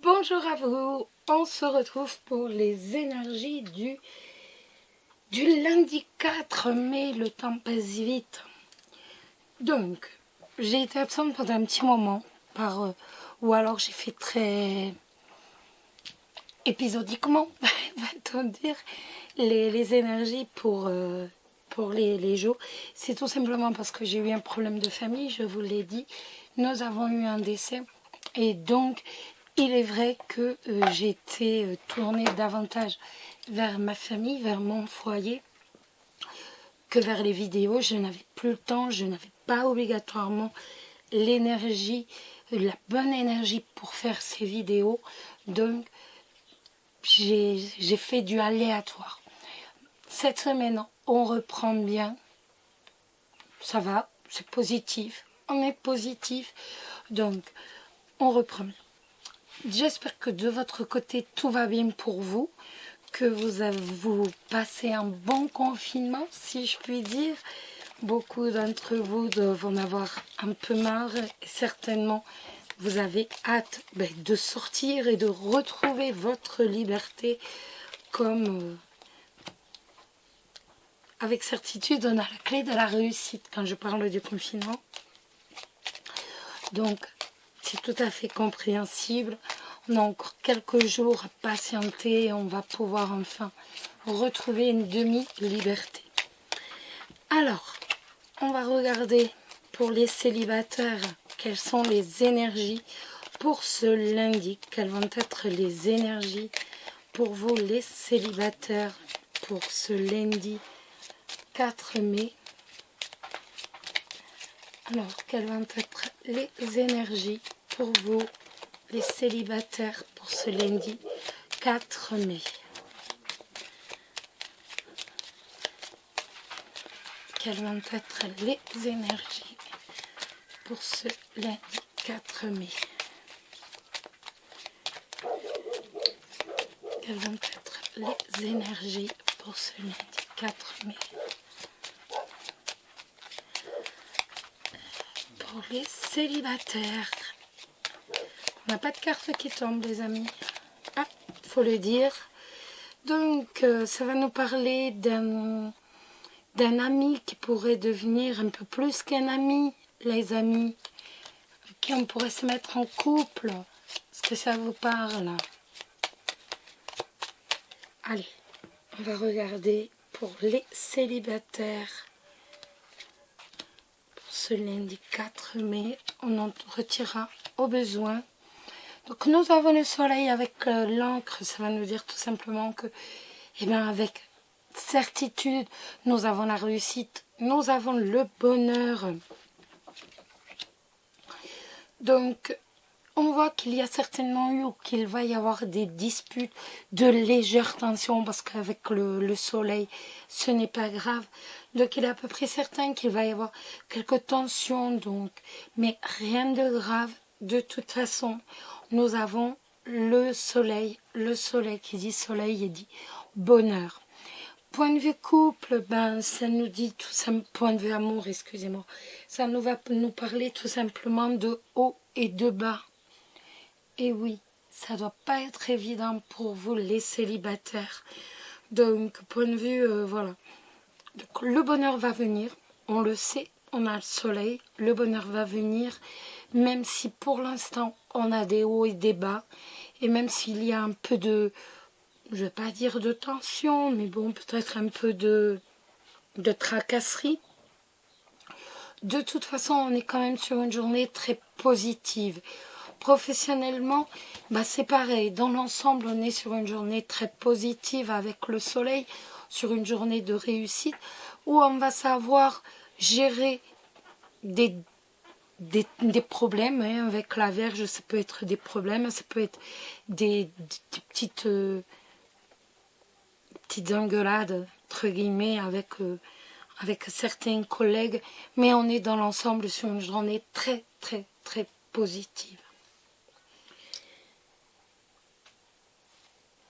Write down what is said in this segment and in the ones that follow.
Bonjour à vous, on se retrouve pour les énergies du lundi 4 mai, le temps passe vite. Donc, j'ai été absente pendant un petit moment, ou alors j'ai fait très épisodiquement, va-t-on dire, les énergies pour les jours. C'est tout simplement parce que j'ai eu un problème de famille, je vous l'ai dit, nous avons eu un décès et donc il est vrai que j'ai été tournée davantage vers ma famille, vers mon foyer, que vers les vidéos. Je n'avais plus le temps, je n'avais pas obligatoirement l'énergie, la bonne énergie pour faire ces vidéos. Donc, j'ai fait du aléatoire. Cette semaine, on reprend bien. Ça va, c'est positif. On est positif. Donc, on reprend bien. J'espère que de votre côté, tout va bien pour vous, que vous passez un bon confinement, si je puis dire. Beaucoup d'entre vous doivent en avoir un peu marre et certainement vous avez hâte de sortir et de retrouver votre liberté comme avec certitude on a la clé de la réussite quand je parle du confinement. Donc c'est tout à fait compréhensible. On a encore quelques jours à patienter et on va pouvoir enfin retrouver une demi-liberté. Alors, on va regarder pour les célibataires quelles sont les énergies pour ce lundi. Quelles vont être les énergies pour vous les célibataires pour ce lundi 4 mai. Alors, quelles vont être les énergies pour vous les célibataires pour ce lundi 4 mai. Quelles vont être les énergies pour ce lundi 4 mai. Quelles vont être les énergies pour ce lundi 4 mai. Pour les célibataires. On n'a pas de carte qui tombe, les amis. Ah, faut le dire. Donc, ça va nous parler d'un ami qui pourrait devenir un peu plus qu'un ami, les amis. Qui on pourrait se mettre en couple. Est-ce que ça vous parle? Allez, on va regarder pour les célibataires. Pour ce lundi 4 mai, on en retirera au besoin. Donc nous avons le soleil avec l'encre, ça va nous dire tout simplement que, avec certitude, nous avons la réussite, nous avons le bonheur. Donc, on voit qu'il y a certainement eu ou qu'il va y avoir des disputes de légère tension parce qu'avec le soleil, ce n'est pas grave. Donc, il est à peu près certain qu'il va y avoir quelques tensions, donc, mais rien de grave. De toute façon, nous avons le soleil qui dit soleil et dit bonheur. Point de vue couple, ça nous dit tout simplement, point de vue amour, excusez-moi, ça nous va nous parler tout simplement de haut et de bas. Et oui, ça doit pas être évident pour vous les célibataires. Donc, point de vue, voilà. Donc, le bonheur va venir, on le sait, on a le soleil, le bonheur va venir, même si pour l'instant, on a des hauts et des bas, et même s'il y a un peu de, je ne vais pas dire de tension, mais bon, peut-être un peu de tracasserie. De toute façon, on est quand même sur une journée très positive. Professionnellement, c'est pareil. Dans l'ensemble, on est sur une journée très positive avec le soleil, sur une journée de réussite, où on va savoir gérer des problèmes. Avec la Vierge, ça peut être des problèmes, ça peut être des petites engueulades, entre guillemets, avec certains collègues, mais on est dans l'ensemble sur une journée très, très, très positive.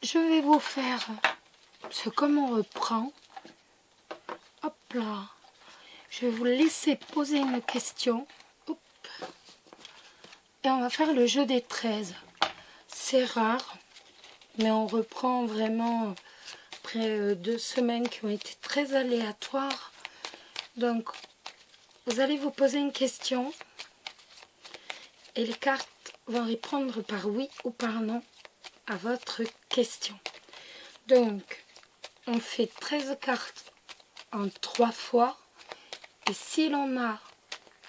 Je vais vous faire ce comme on reprend. Hop là. Je vais vous laisser poser une question. Hop. Et on va faire le jeu des 13. c'est rare, mais on reprend vraiment après 2 semaines qui ont été très aléatoires. Donc, vous allez vous poser une question et les cartes vont répondre par oui ou par non à votre question. Donc, on fait 13 cartes en 3 fois. Et si l'on a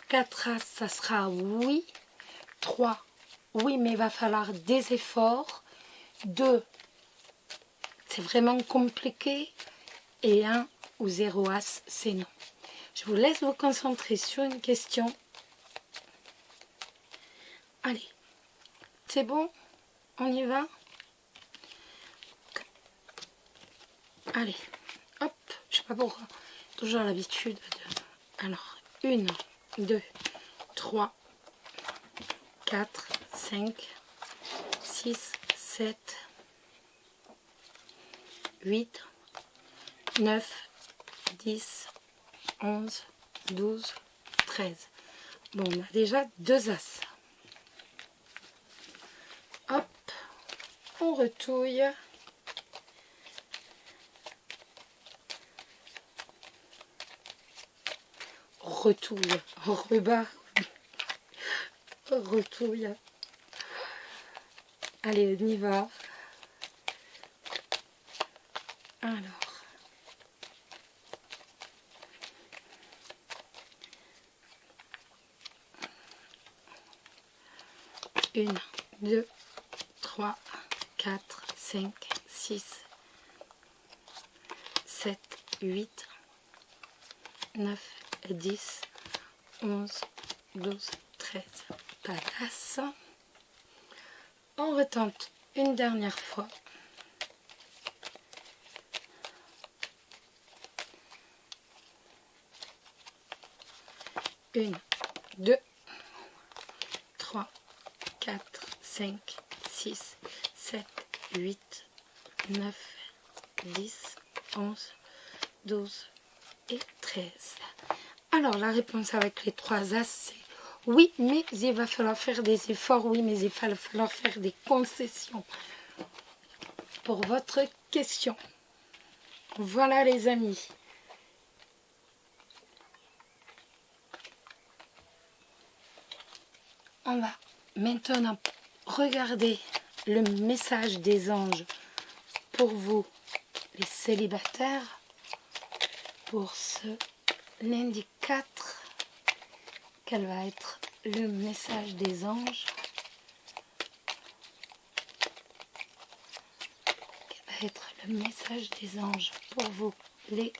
4 as, ça sera oui. 3, oui, mais il va falloir des efforts. 2, c'est vraiment compliqué. Et 1 ou 0 as, c'est non. Je vous laisse vous concentrer sur une question. Allez, c'est bon? On y va? Allez, hop, je sais pas pourquoi. Toujours l'habitude de... Alors, 1, 2, 3, 4, 5, 6, 7, 8, 9, 10, 11, 12, 13. Bon, on a déjà 2 as. Hop, on retouille. Retouille, rebat, retouille. Allez, on y va. Alors, 1, 2, 3, 4, 5, 6, 7, 8, 9, 10, 11, 12, 13. Pas d'as. On retente une dernière fois. 1, 2, 3, 4, 5, 6, 7, 8, 9, 10, 11, 12 et 13. Alors, la réponse avec les 3 as, c'est oui, mais il va falloir faire des efforts. Oui, mais il va falloir faire des concessions pour votre question. Voilà, les amis. On va maintenant regarder le message des anges pour vous, les célibataires, pour ce lundi 4. Quel va être le message des anges? Quel va être le message des anges pour vous, les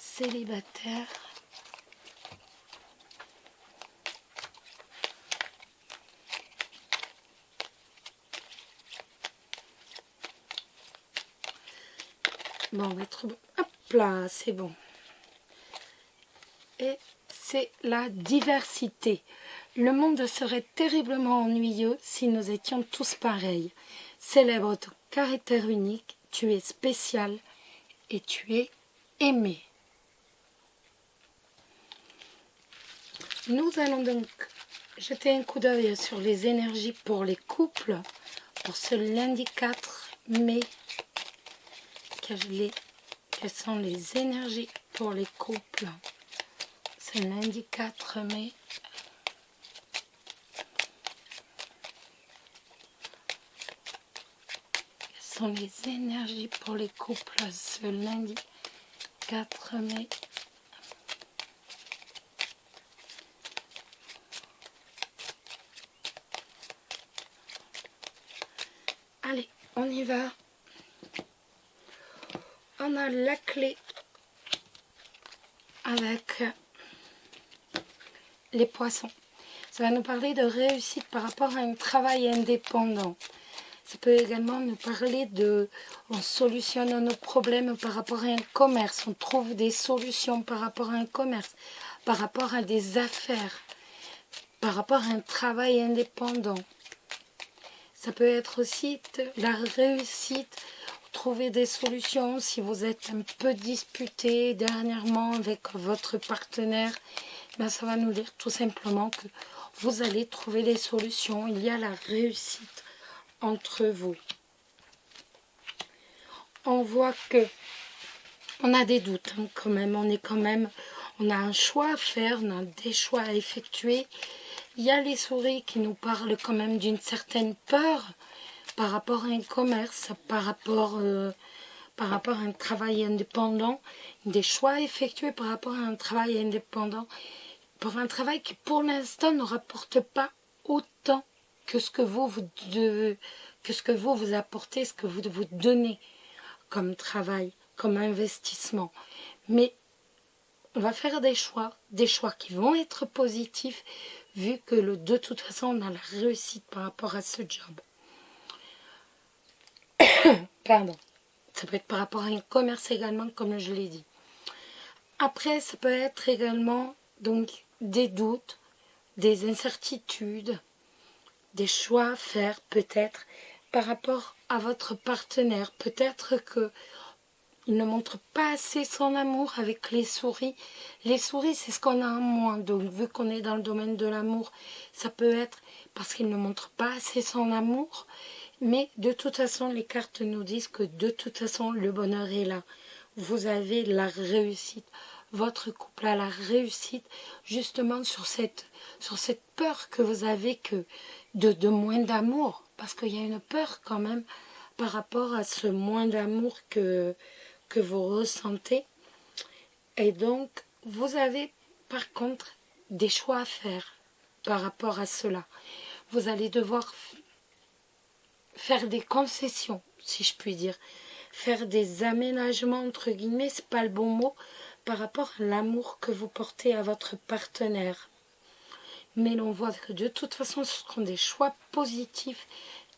célibataires? Bon, on va être bon. Hop là, c'est bon. Et c'est la diversité. Le monde serait terriblement ennuyeux si nous étions tous pareils. Célèbre ton caractère unique, tu es spécial et tu es aimé. Nous allons donc jeter un coup d'œil sur les énergies pour les couples pour ce lundi 4 mai. Quelles sont les énergies pour les couples? C'est lundi 4 mai. Quelles sont les énergies pour les couples ce lundi 4 mai? Allez, on y va. On a la clé avec les poissons. Ça va nous parler de réussite par rapport à un travail indépendant. Ça peut également nous parler de... On solutionne nos problèmes par rapport à un commerce. On trouve des solutions par rapport à un commerce, par rapport à des affaires, par rapport à un travail indépendant. Ça peut être aussi la réussite, trouver des solutions si vous êtes un peu disputé dernièrement avec votre partenaire. Ben ça va nous dire tout simplement que vous allez trouver des solutions. Il y a la réussite entre vous. On voit que on a des doutes hein, quand même, on a un choix à faire, on a des choix à effectuer. Il y a les souris qui nous parlent quand même d'une certaine peur par rapport à un commerce, par rapport à un travail indépendant, des choix effectués par rapport à un travail indépendant, pour un travail qui pour l'instant ne rapporte pas autant que ce que vous vous apportez, ce que vous donnez comme travail, comme investissement. Mais on va faire des choix qui vont être positifs, vu que de toute façon on a la réussite par rapport à ce job. Pardon. Ça peut être par rapport à un commerce également, comme je l'ai dit. Après, ça peut être également donc des doutes, des incertitudes, des choix à faire peut-être par rapport à votre partenaire. Peut-être que il ne montre pas assez son amour avec les souris. Les souris, c'est ce qu'on a en moins. Donc, vu qu'on est dans le domaine de l'amour, ça peut être parce qu'il ne montre pas assez son amour. Mais de toute façon, les cartes nous disent que de toute façon, le bonheur est là. Vous avez la réussite. Votre couple a la réussite justement sur cette peur que vous avez de moins d'amour. Parce qu'il y a une peur quand même par rapport à ce moins d'amour que vous ressentez. Et donc, vous avez par contre des choix à faire par rapport à cela. Vous allez devoir faire des concessions, si je puis dire. Faire des aménagements, entre guillemets, c'est pas le bon mot, par rapport à l'amour que vous portez à votre partenaire. Mais l'on voit que de toute façon, ce seront des choix positifs,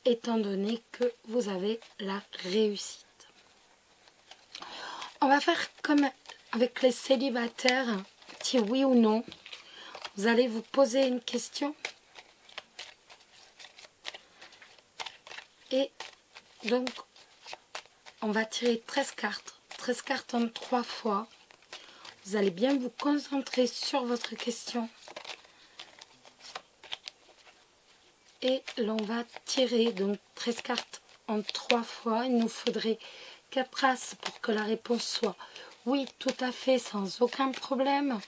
étant donné que vous avez la réussite. On va faire comme avec les célibataires, un petit oui ou non. Vous allez vous poser une question. Et donc, on va tirer 13 cartes. 13 cartes en 3 fois. Vous allez bien vous concentrer sur votre question. Et l'on va tirer donc 13 cartes en 3 fois. Il nous faudrait 4 as pour que la réponse soit oui, tout à fait, sans aucun problème.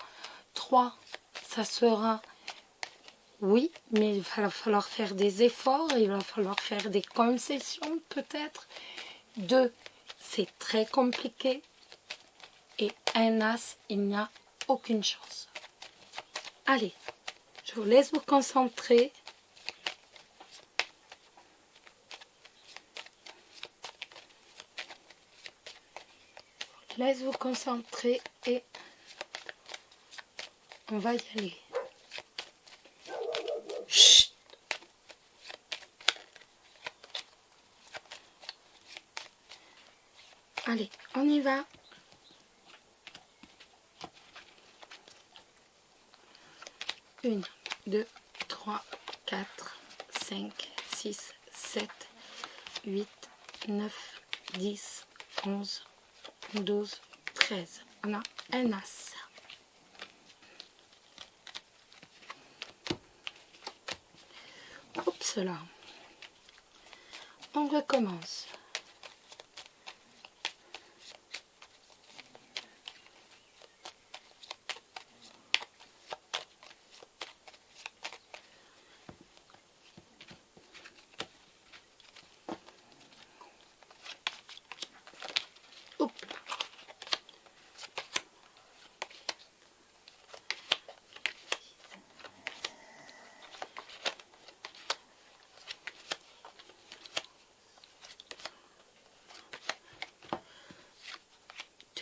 3, ça sera oui, mais il va falloir faire des efforts, il va falloir faire des concessions peut-être. 2, c'est très compliqué. Et un as, il n'y a aucune chance. Allez, je vous laisse vous concentrer. Laisse vous concentrer et on va y aller. Chut. Allez, on y va. Une, 2, 3, 4, 5, 6, 7, 8, 9, 10, 11, 12, 13. On a un as. Oups là. On recommence.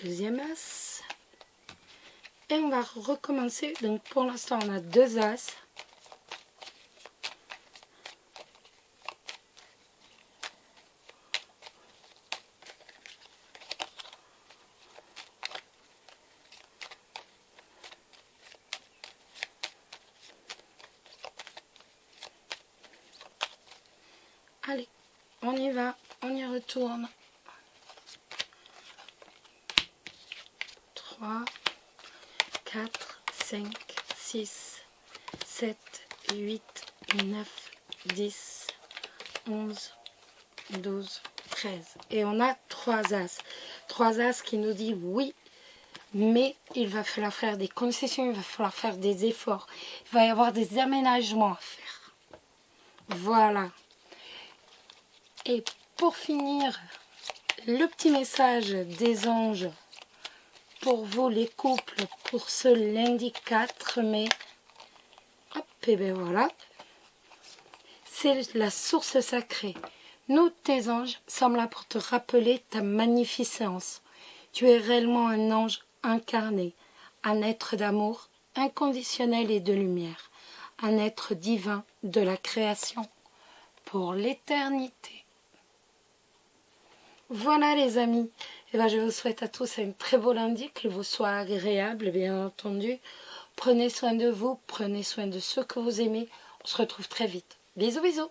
Deuxième as. Et on va recommencer. Donc pour l'instant on a 2 as. Allez, on y va, on y retourne. 3, 4, 5, 6, 7, 8, 9, 10, 11, 12, 13. Et on a 3 As. 3 As qui nous dit oui, mais il va falloir faire des concessions, il va falloir faire des efforts. Il va y avoir des aménagements à faire. Voilà. Et pour finir, le petit message des anges pour vous les couples pour ce lundi 4 mai. Hop, et bien voilà. C'est la source sacrée. Nous, tes anges, sommes là pour te rappeler ta magnificence. Tu es réellement un ange incarné, un être d'amour inconditionnel et de lumière, un être divin de la création pour l'éternité. Voilà les amis, et ben, je vous souhaite à tous un très beau lundi, qu'il vous soit agréable bien entendu. Prenez soin de vous, prenez soin de ceux que vous aimez. On se retrouve très vite. Bisous bisous.